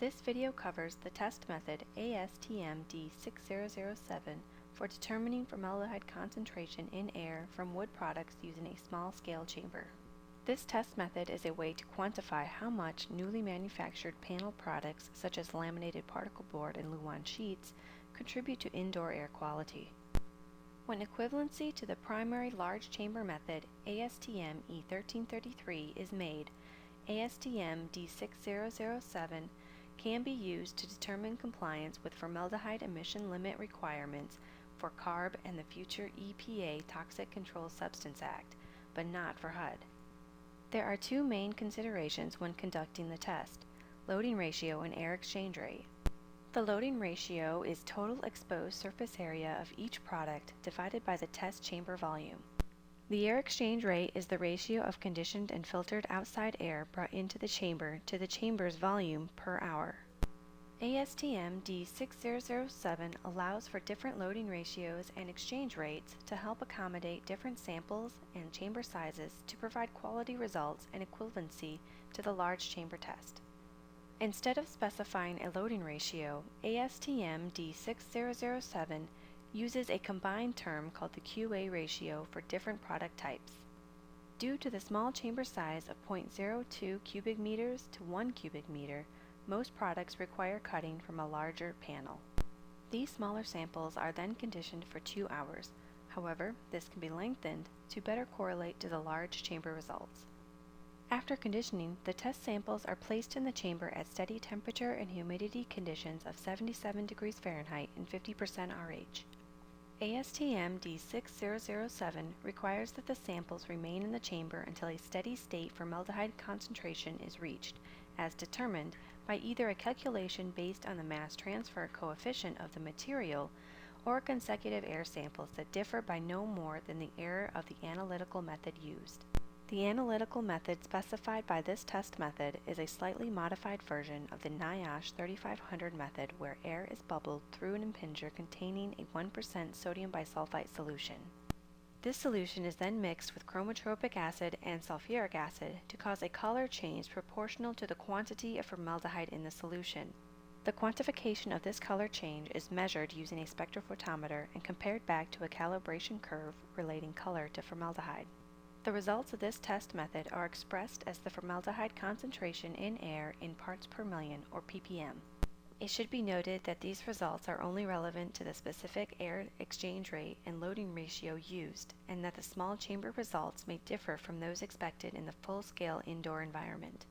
This video covers the test method ASTM D6007 for determining formaldehyde concentration in air from wood products using a small-scale chamber. This test method is a way to quantify how much newly manufactured panel products such as laminated particle board and Luan sheets contribute to indoor air quality. When equivalency to the primary large chamber method ASTM E1333 is made, ASTM D6007 can be used to determine compliance with formaldehyde emission limit requirements for CARB and the future EPA Toxic Controlled Substance Act, but not for HUD. There are two main considerations when conducting the test: loading ratio and air exchange rate. The loading ratio is total exposed surface area of each product divided by the test chamber volume. The air exchange rate is the ratio of conditioned and filtered outside air brought into the chamber to the chamber's volume per hour. ASTM D6007 allows for different loading ratios and exchange rates to help accommodate different samples and chamber sizes to provide quality results and equivalency to the large chamber test. Instead of specifying a loading ratio, ASTM D6007 uses a combined term called the QA ratio for different product types. Due to the small chamber size of 0.02 cubic meters to 1 cubic meter, most products require cutting from a larger panel. These smaller samples are then conditioned for 2 hours. However, this can be lengthened to better correlate to the large chamber results. After conditioning, the test samples are placed in the chamber at steady temperature and humidity conditions of 77 degrees Fahrenheit and 50% RH. ASTM D6007 requires that the samples remain in the chamber until a steady state formaldehyde concentration is reached, as determined by either a calculation based on the mass transfer coefficient of the material or consecutive air samples that differ by no more than the error of the analytical method used. The analytical method specified by this test method is a slightly modified version of the NIOSH 3500 method where air is bubbled through an impinger containing a 1% sodium bisulfite solution. This solution is then mixed with chromotropic acid and sulfuric acid to cause a color change proportional to the quantity of formaldehyde in the solution. The quantification of this color change is measured using a spectrophotometer and compared back to a calibration curve relating color to formaldehyde. The results of this test method are expressed as the formaldehyde concentration in air in parts per million, or ppm. It should be noted that these results are only relevant to the specific air exchange rate and loading ratio used, and that the small chamber results may differ from those expected in the full-scale indoor environment.